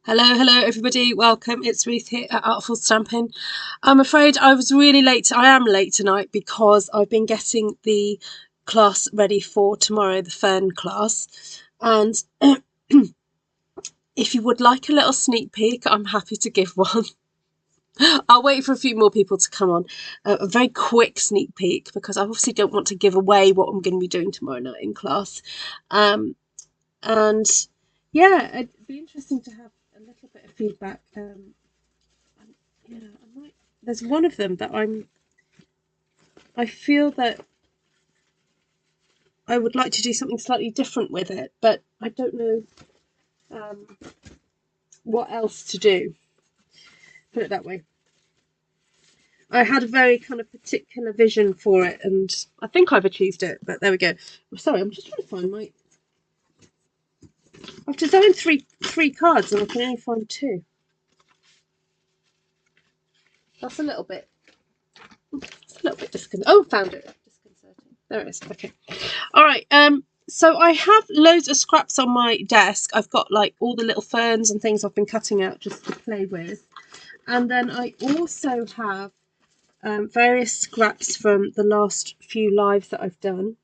Hello everybody, welcome. It's Ruth here at Artful Stampin. I'm afraid I was really late. I am late tonight because I've been getting the class ready for tomorrow, the fern class. And if you would like a little sneak peek, I'm happy to give one. I'll wait for a few more people to come on. A very quick sneak peek because I obviously don't want to give away what I'm going to be doing tomorrow night in class. And yeah, it'd be interesting to have a little bit of feedback. There's one of them that I feel that I would like to do something slightly different with it, but I don't know what else to do. Put it that way. I had a very kind of particular vision for it, and I think I've achieved it, but there we go. Sorry, I'm just trying to find my... I've designed three cards and I can only find two. That's a little bit... It's a little bit disconcerting. Oh, found it. Disconcerting. There it is. Okay. All right. So I have loads of scraps on my desk. I've got like all the little ferns and things I've been cutting out just to play with. And then I also have various scraps from the last few lives that I've done.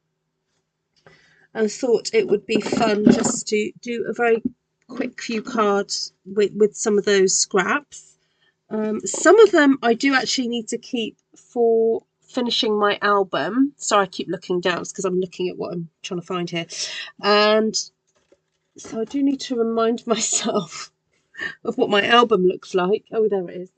And thought it would be fun just to do a very quick few cards with some of those scraps. Some of them I do actually need to keep for finishing my album. Sorry, I keep looking down because I'm looking at what I'm trying to find here. And so I do need to remind myself of what my album looks like. Oh, there it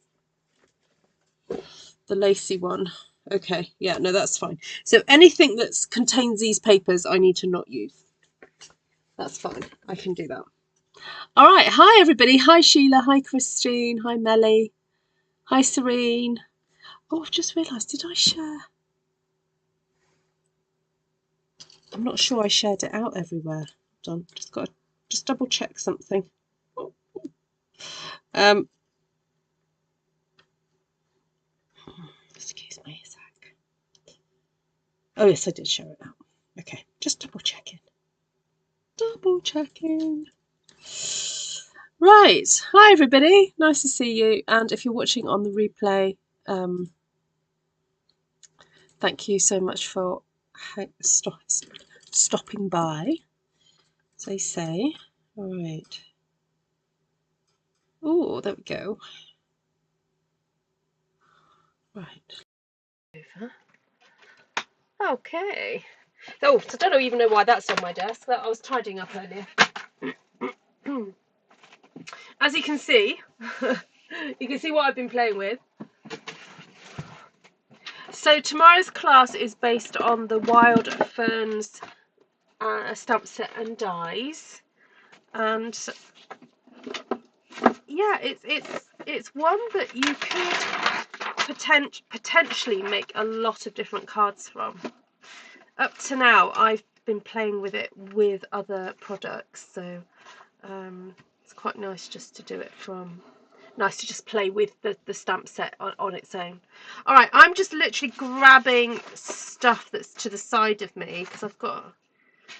is. The lacy one. Okay, yeah, no, that's fine. So anything that contains these papers I need to not use. That's fine. I can do that. All right. Hi, everybody. Hi, Sheila. Hi, Christine. Hi, Melly. Hi, Serene. Oh, I've just realised, did I share? I'm not sure I shared it out everywhere. Hold on, just got to just double check something. Excuse me a sec. Oh yes, I did share it out. Okay, just double checking. Double checking. Right. Hi everybody. Nice to see you. And if you're watching on the replay, thank you so much for stopping by, as they say. All right. Oh, there we go. Right. Okay. Oh, so I don't even know why that's on my desk. That I was tidying up earlier. As you can see, what I've been playing with. So tomorrow's class is based on the Wild Ferns stamp set and dies, and yeah, it's one that you could potentially make a lot of different cards from. Up to now, I've been playing with it with other products, so it's quite nice just to do it from. Nice to just play with the stamp set on its own. All right, I'm just literally grabbing stuff that's to the side of me because I've got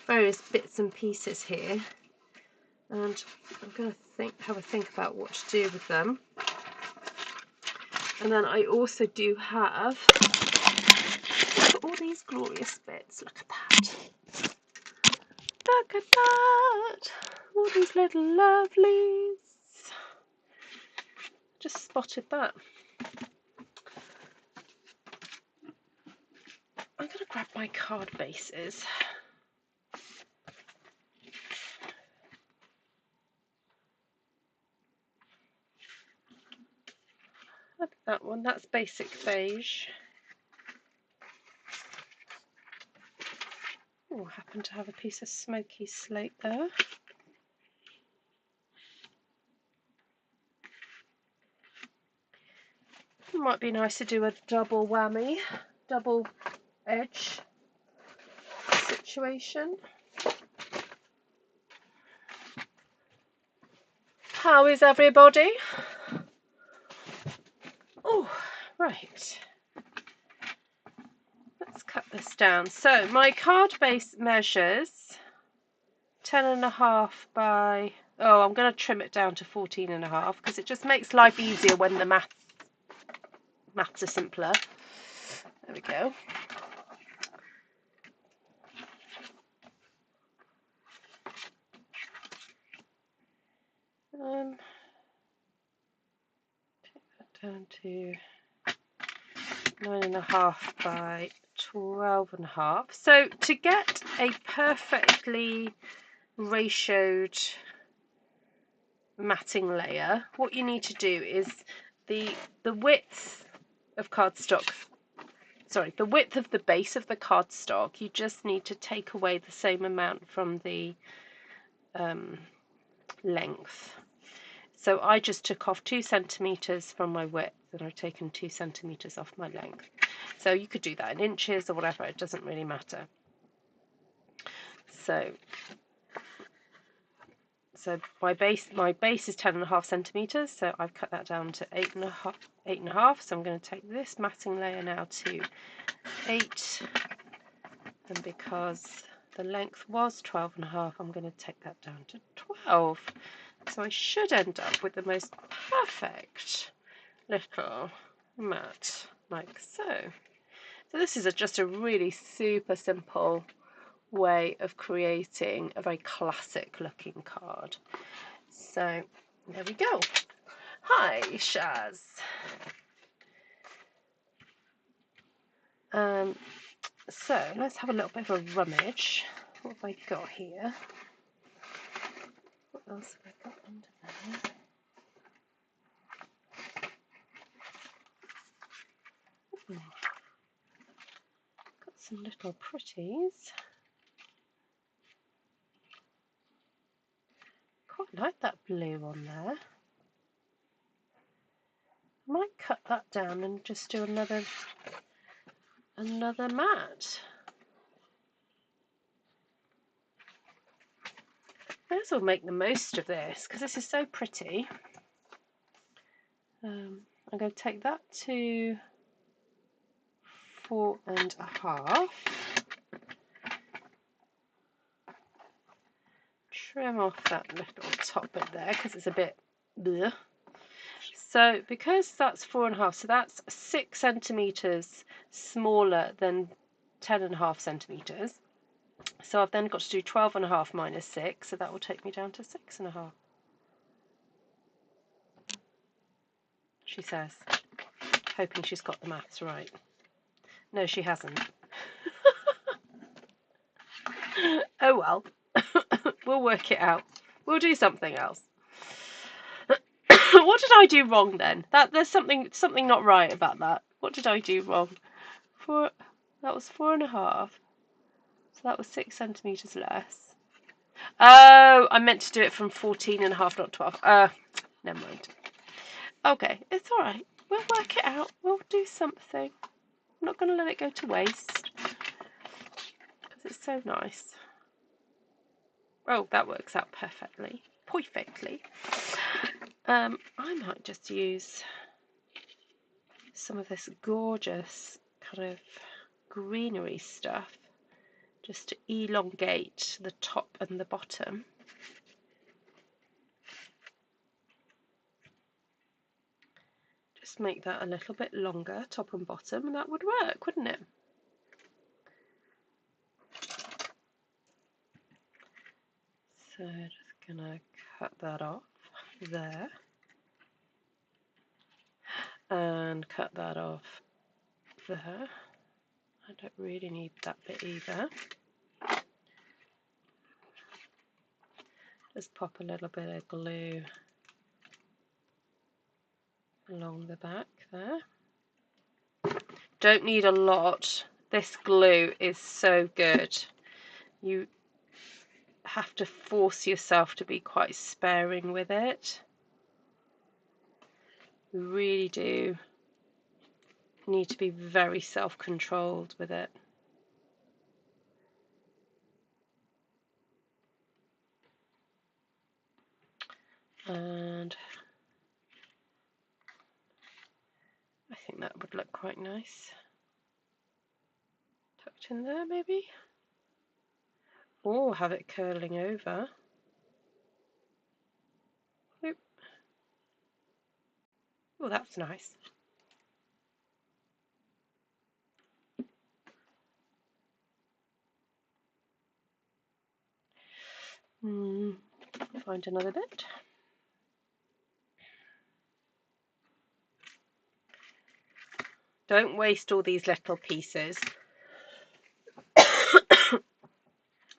various bits and pieces here, and I'm going to have a think about what to do with them. And then I also do have all these glorious bits. Look at that. Look at that. All these little lovelies. Just spotted that. I'm going to grab my card bases. Look at that one. That's basic beige. Oh, I happen to have a piece of smoky slate there. It might be nice to do a double whammy, double edge situation. How is everybody? Oh, right. Let's cut this down. So my card base measures 10.5 by Oh, I'm going to trim it down to 14.5 because it just makes life easier when the maths are simpler. There we go. Take that down to 9.5 by 12.5. So to get a perfectly ratioed matting layer, what you need to do is the width of cardstock, sorry, the width of the base of the cardstock, you just need to take away the same amount from the length. So I just took off 2 centimeters from my width, and I've taken 2 centimeters off my length. So you could do that in inches or whatever, it doesn't really matter. So my base is 10.5 centimeters, so I've cut that down to 8.5. So I'm going to take this matting layer now to 8, and because the length was 12.5, I'm going to take that down to 12. So I should end up with the most perfect little mat, like so. So this is just a really super simple way of creating a very classic looking card. So there we go. Hi, Shaz. So let's have a little bit of a rummage. What have I got here? What else have I got under there? Got some little pretties. Quite like that blue on there. I might cut that down and just do another mat. May as well make the most of this because this is so pretty. I'm going to take that to 4.5. Trim off that little top bit there because it's a bit bleh. So because that's 4.5, so that's 6 centimeters smaller than 10.5 centimeters. So I've then got to do 12.5 minus 6, so that will take me down to 6.5. She says, hoping she's got the maths right. No, she hasn't. Oh well. We'll work it out. We'll do something else. What did I do wrong then? There's something not right about that. What did I do wrong? That was 4.5. So that was 6 centimeters less. Oh, I meant to do it from 14.5, not 12. Never mind. Okay, it's all right. We'll work it out. We'll do something. I'm not going to let it go to waste because it's so nice. Oh, that works out perfectly. Perfectly. I might just use some of this gorgeous kind of greenery stuff just to elongate the top and the bottom. Just make that a little bit longer, top and bottom, and that would work, wouldn't it? So just gonna cut that off there and cut that off there. I don't really need that bit either. Just pop a little bit of glue along the back there. Don't need a lot. This glue is so good. You have to force yourself to be quite sparing with it. You really do need to be very self-controlled with it. And I think that would look quite nice. Tucked in there maybe? Or have it curling over. Oh, that's nice. Find another bit. Don't waste all these little pieces.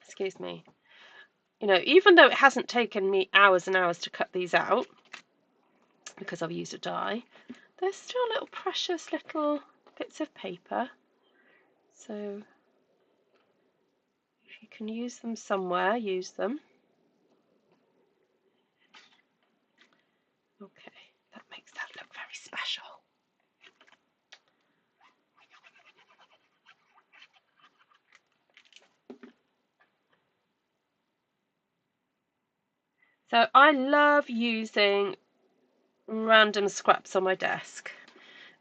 Excuse me. You know, even though it hasn't taken me hours and hours to cut these out, because I've used a die, they're still little precious little bits of paper. So if you can use them somewhere, use them. Okay, that makes that look very special. So I love using random scraps on my desk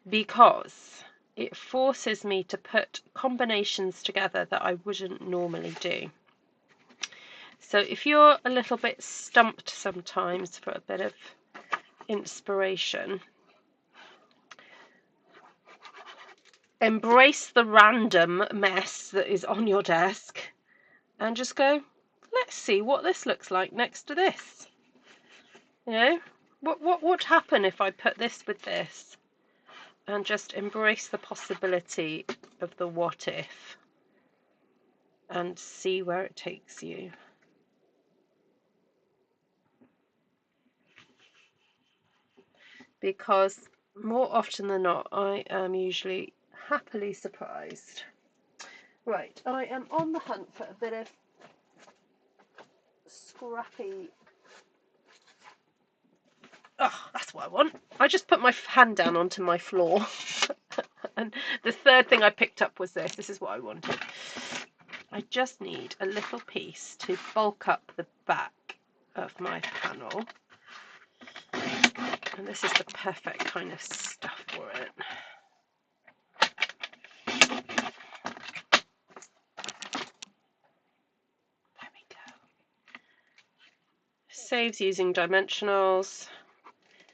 because it forces me to put combinations together that I wouldn't normally do. So if you're a little bit stumped sometimes for a bit of inspiration, embrace the random mess that is on your desk and just go, let's see what this looks like next to this. You know, what would happen if I put this with this? And just embrace the possibility of the what if and see where it takes you. Because more often than not, I am usually happily surprised. Right, I am on the hunt for a bit of scrappy. Oh, that's what I want. I just put my hand down onto my floor. And the third thing I picked up was this. This is what I wanted. I just need a little piece to bulk up the back of my panel. And this is the perfect kind of stuff for it. There we go. Saves using dimensionals.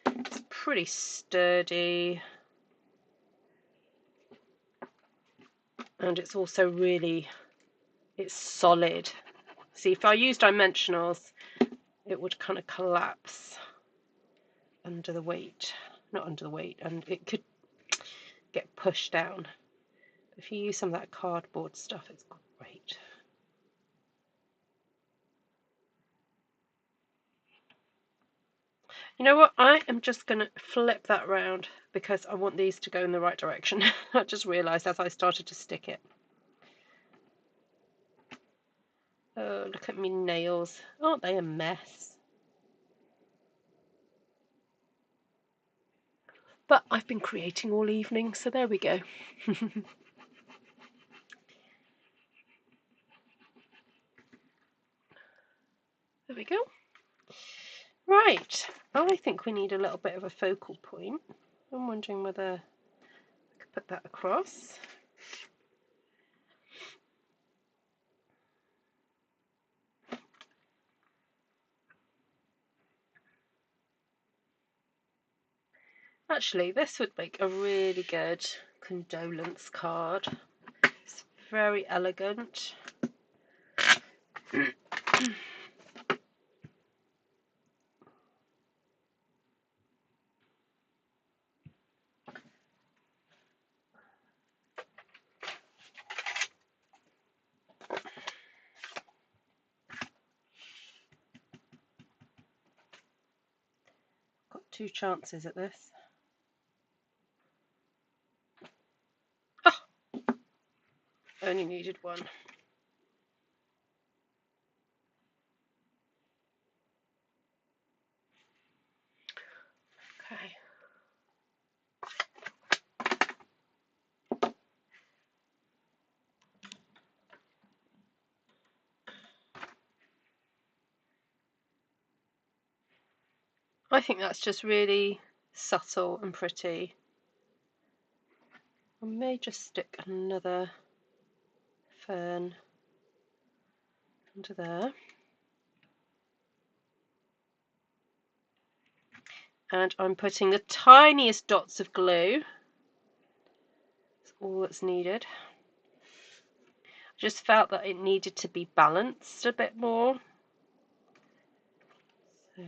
It's pretty sturdy. And it's also really, it's solid. See, if I use dimensionals, it would kind of collapse under the weight. Not under the weight, and it could get pushed down. If you use some of that cardboard stuff, it's great. You know what? I am just going to flip that round because I want these to go in the right direction. I just realised as I started to stick it. Oh, look at me nails. Aren't they a mess? But I've been creating all evening, so there we go. There we go. Right, I think we need a little bit of a focal point. I'm wondering whether I could put that across. Actually, this would make a really good condolence card. It's very elegant. Got 2 chances at this. Oh, only needed 1. Okay. I think that's just really subtle and pretty. I may just stick another fern under there. And I'm putting the tiniest dots of glue. That's all that's needed. I just felt that it needed to be balanced a bit more. So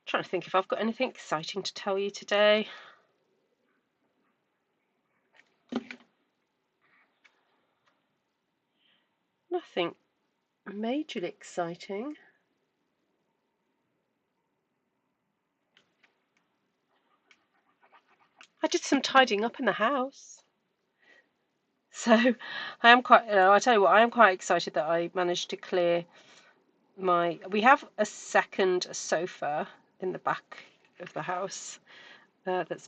trying to think if I've got anything exciting to tell you today. Nothing majorly exciting. I did some tidying up in the house. So I am quite, I tell you what, I am quite excited that I managed to clear we have a second sofa in the back of the house that's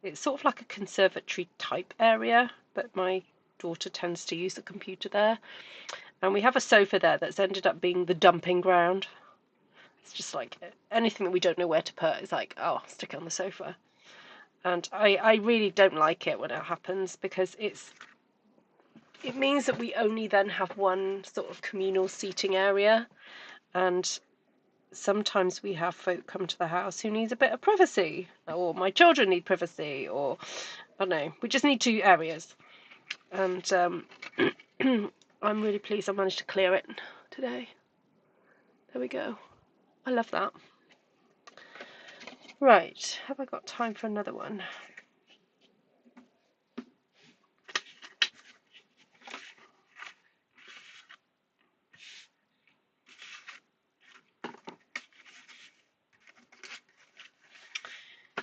it's sort of like a conservatory type area, but my daughter tends to use the computer there. And we have a sofa there that's ended up being the dumping ground. It's just like anything that we don't know where to put is like, oh, stick it on the sofa. And I really don't like it when it happens, because it means that we only then have one sort of communal seating area, and sometimes we have folk come to the house who needs a bit of privacy, or my children need privacy, or I don't know, we just need two areas. And I'm really pleased I managed to clear it today. There we go. I love that. Right, have I got time for another one?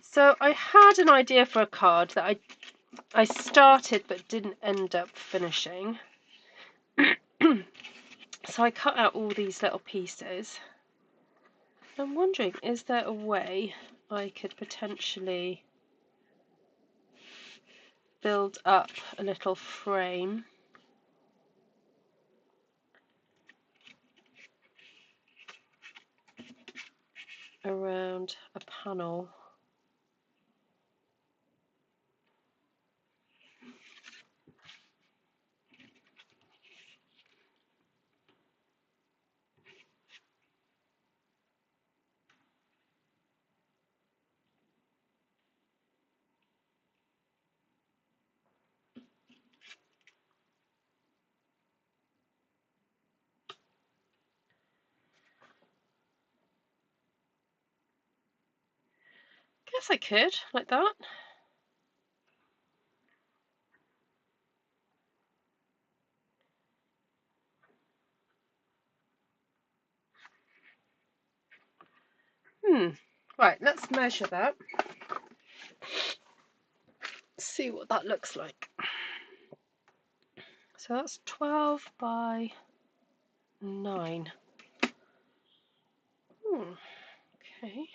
So I had an idea for a card that I started but didn't end up finishing. So I cut out all these little pieces. I'm wondering, is there a way I could potentially build up a little frame around a panel? Guess I could, like that. Right, let's measure that. See what that looks like. So that's 12 by 9. Okay.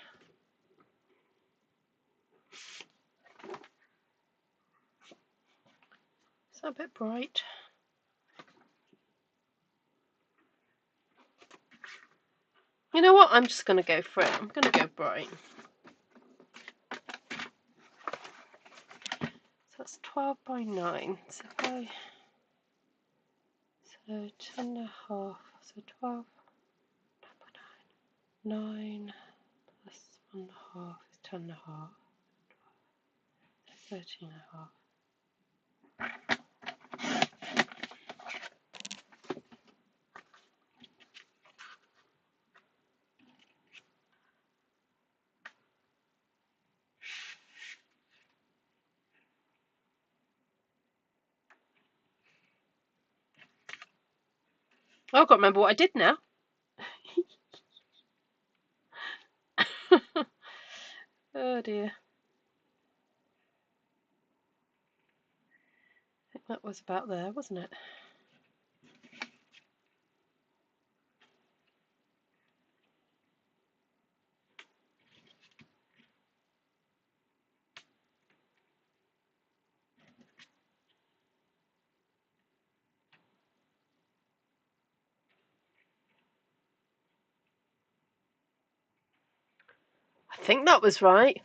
Is that a bit bright? You know what? I'm just going to go for it. I'm going to go bright. So that's 12 by 9. So 10 and a half. So 12 by 9 plus 1 and a half is 10 and a half. 13 and a half. Oh, I've got to remember what I did now. Oh dear. I think that was about there, wasn't it? I think that was right.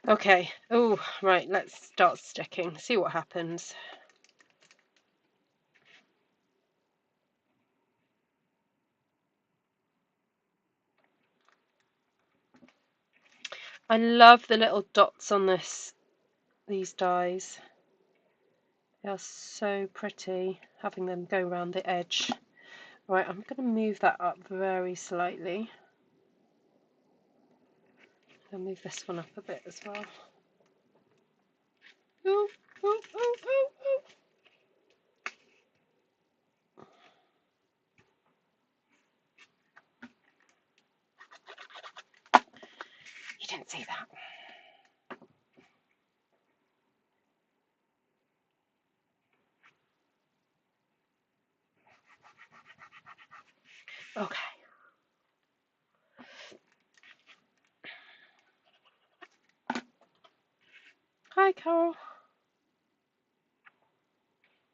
Okay. Oh, right. Let's start sticking. See what happens. I love the little dots on these dies. They are so pretty, having them go around the edge. Right, I'm going to move that up very slightly. I'll move this one up a bit as well. Ooh, ooh, ooh, ooh, ooh. You didn't see that. Okay. Hi, Carol.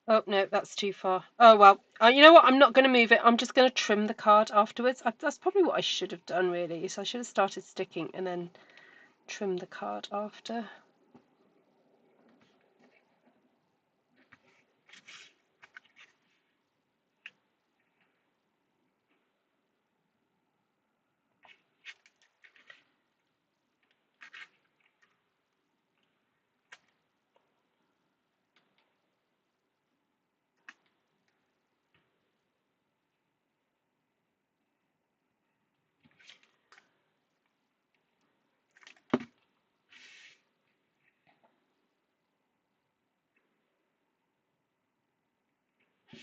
Oh, no, that's too far. Oh, well, you know what? I'm not going to move it. I'm just going to trim the card afterwards. That's probably what I should have done, really. So I should have started sticking and then trim the card after.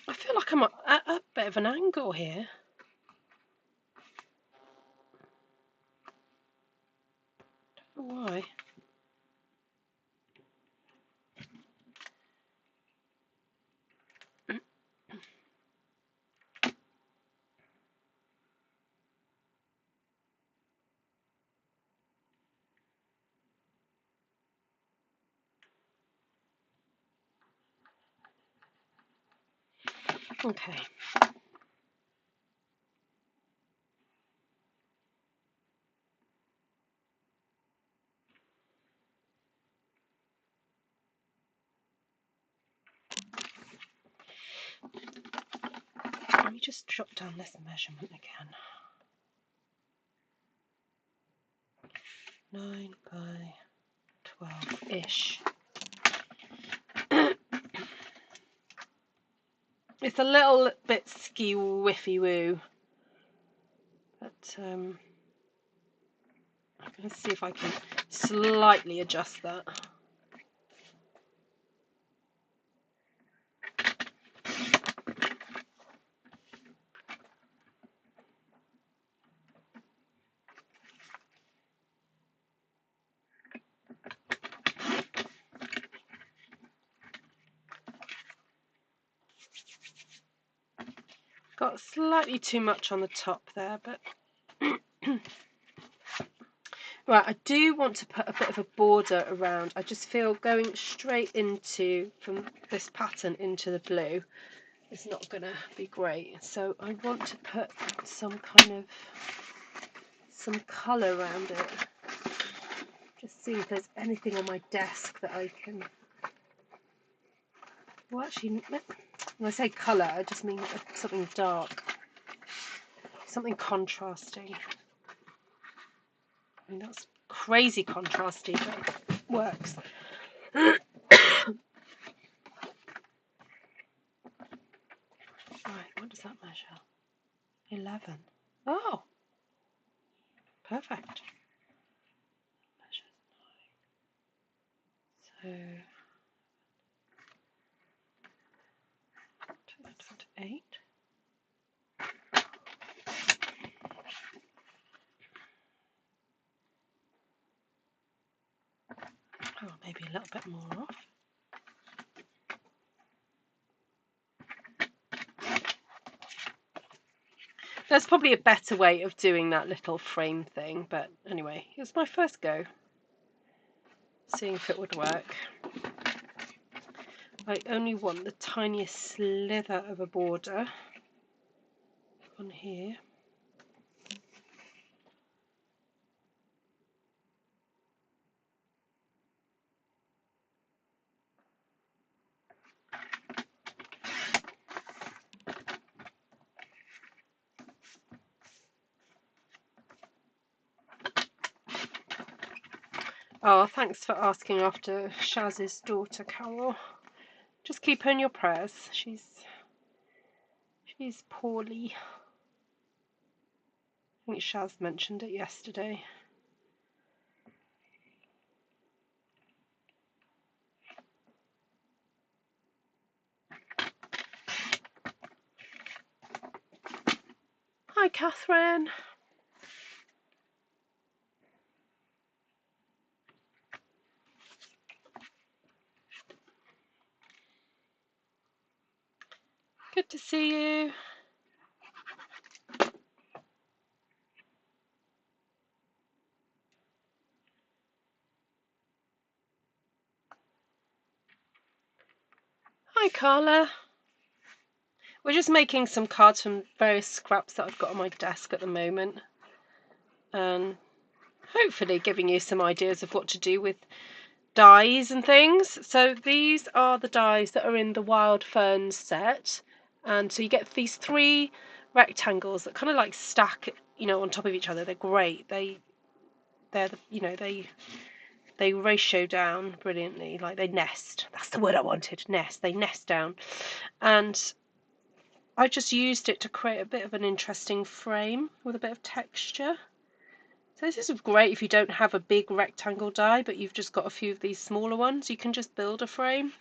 I feel like I'm at a bit of an angle here. Don't know why. Okay. Let me just jot down this measurement again. 9 by 12-ish. It's a little bit skew-whiffy-woo, but I'm going to see if I can slightly adjust that. Got slightly too much on the top there, but right, I do want to put a bit of a border around. I just feel going straight into, from this pattern into the blue is not going to be great. So I want to put some colour around it. Just see if there's anything on my desk that I can... Well, actually, when I say colour, I just mean something dark. Something contrasty. I mean, that's crazy contrasty, but it works. Right, what does that measure? 11. Oh, perfect. Measures 9. So, 8. Oh, maybe a little bit more off. There's probably a better way of doing that little frame thing, but anyway, it's my first go. Seeing if it would work. I only want the tiniest slither of a border. on here. Oh, thanks for asking after Shaz's daughter, Carol. Just keep her in your prayers. She's poorly. I think Shaz mentioned it yesterday. Hi, Catherine. Good to see you. Hi, Carla. We're just making some cards from various scraps that I've got on my desk at the moment. And hopefully giving you some ideas of what to do with dies and things. So these are the dies that are in the Wild Ferns set. And so you get these 3 rectangles that kind of like stack, on top of each other. They're great. They ratio down brilliantly. Like they nest. That's the word I wanted. Nest. They nest down. And I just used it to create a bit of an interesting frame with a bit of texture. So this is great if you don't have a big rectangle die, but you've just got a few of these smaller ones. You can just build a frame.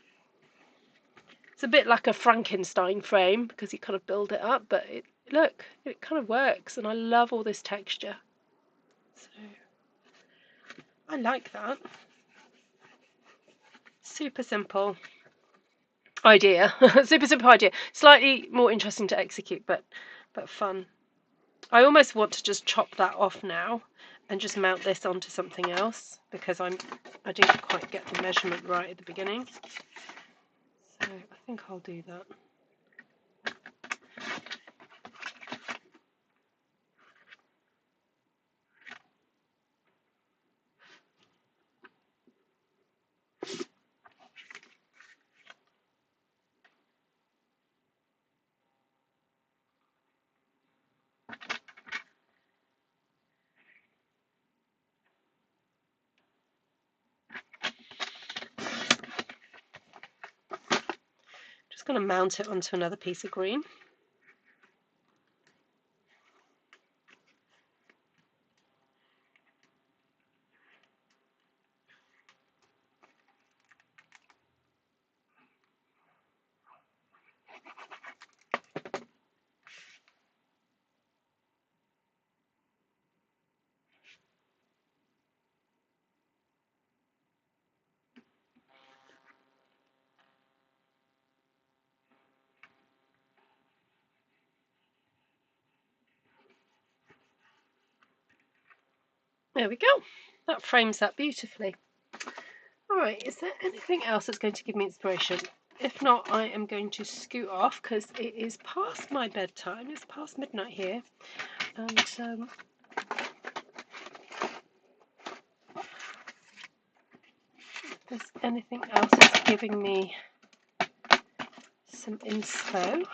It's a bit like a Frankenstein frame because you kind of build it up, but look, it kind of works, and I love all this texture. So I like that. Super simple idea. Super simple idea. Slightly more interesting to execute, but fun. I almost want to just chop that off now and just mount this onto something else because I didn't quite get the measurement right at the beginning. So I think I'll do that. Just going to mount it onto another piece of green. There we go. That frames that beautifully. All right, is there anything else that's going to give me inspiration? If not, I am going to scoot off because it is past my bedtime. It's past midnight here. And if there's anything else that's giving me some inspo.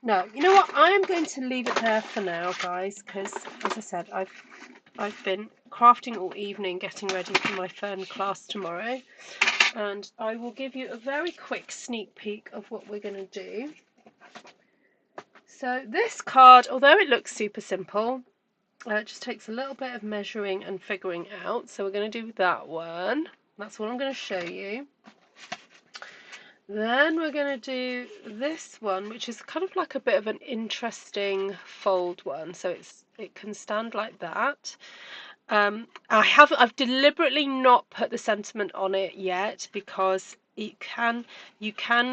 No, you know what? I am going to leave it there for now, guys, because as I said, I've been crafting all evening, getting ready for my fern class tomorrow, and I will give you a very quick sneak peek of what we're going to do. So this card, although it looks super simple, it just takes a little bit of measuring and figuring out. So we're going to do that one. That's what I'm going to show you. Then we're going to do this one, which is kind of like a bit of an interesting fold one. So it can stand like that. I've deliberately not put the sentiment on it yet because you can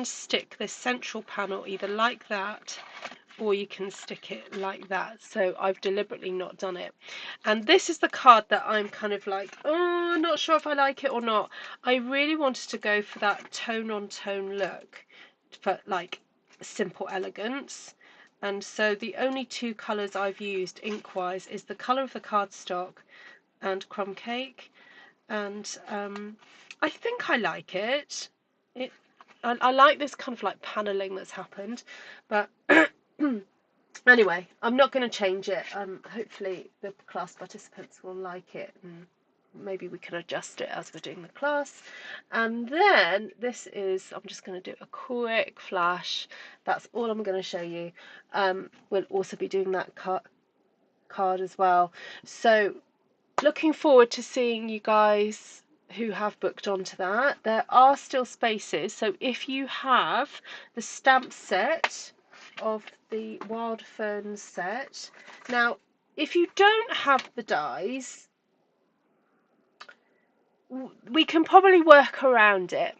stick this central panel either like that or you can stick it like that. So I've deliberately not done it. And this is the card that I'm kind of like, oh, not sure if I like it or not. I really wanted to go for that tone on tone look, for like simple elegance. And so the only two colours I've used ink wise is the colour of the cardstock and crumb cake. And I think I like it. I like this kind of like paneling that's happened, but anyway, I'm not going to change it. Hopefully the class participants will like it, and maybe we can adjust it as we're doing the class. And then this is, I'm just going to do a quick flash. That's all I'm going to show you. We'll also be doing that card as well. So looking forward to seeing you guys who have booked onto that. There are still spaces, so if you have the stamp set of the Wild Ferns set, now if you don't have the dies, we can probably work around it.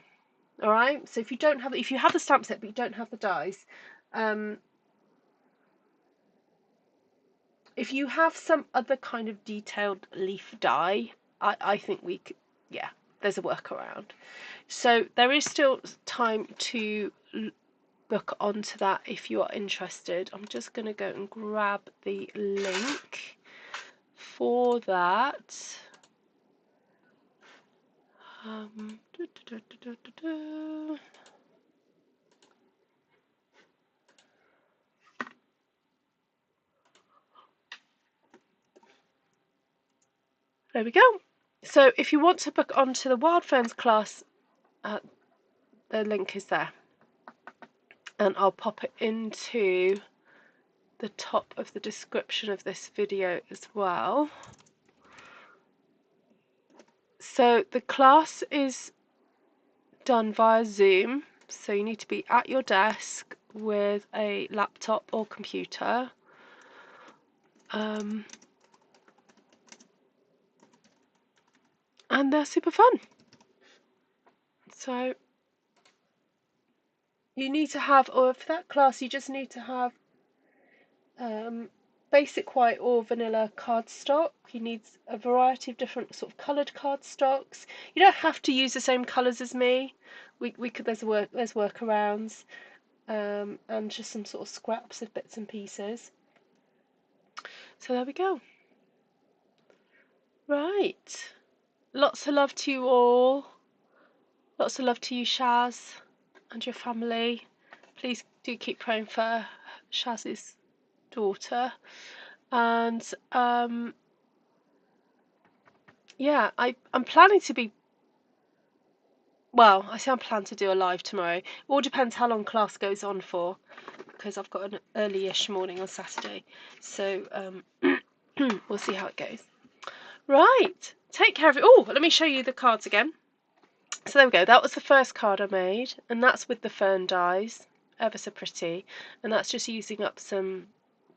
All right, so if you don't have, if you have the stamp set but you don't have the dies, if you have some other kind of detailed leaf die, I think we could, yeah, there's a workaround. So there is still time to book onto that if you are interested. I'm just going to go and grab the link for that. There we go. So if you want to book onto the Wild Ferns class, the link is there. And I'll pop it into the top of the description of this video as well. So the class is done via Zoom, so you need to be at your desk with a laptop or computer. And they're super fun. So you need to have, or for that class you just need to have basic white or vanilla cardstock. You need a variety of different sort of coloured cardstocks. You don't have to use the same colours as me. We could, there's workarounds, and just some sort of scraps of bits and pieces. So there we go. Right. Lots of love to you all. Lots of love to you, Shaz, and your family. Please do keep praying for Shaz's daughter. And yeah, I'm planning to be, well, I say I'm planning to do a live tomorrow. It all depends how long class goes on for, because I've got an early-ish morning on Saturday. So we'll see how it goes. Right, take care of it. Oh, let me show you the cards again. So there we go, that was the first card I made, and that's with the fern dies, ever so pretty, and that's just using up some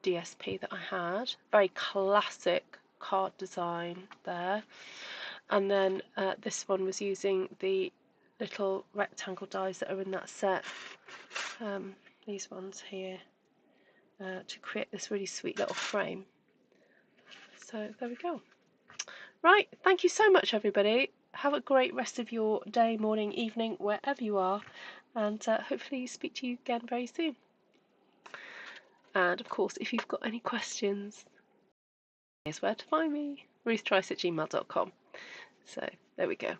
DSP that I had. Very classic card design there. And then this one was using the little rectangle dies that are in that set, these ones here, to create this really sweet little frame. So there we go. Right, thank you so much everybody. Have a great rest of your day, morning, evening, wherever you are, and hopefully speak to you again very soon. And of course, if you've got any questions, here's where to find me, ruthtrice@gmail.com. So there we go.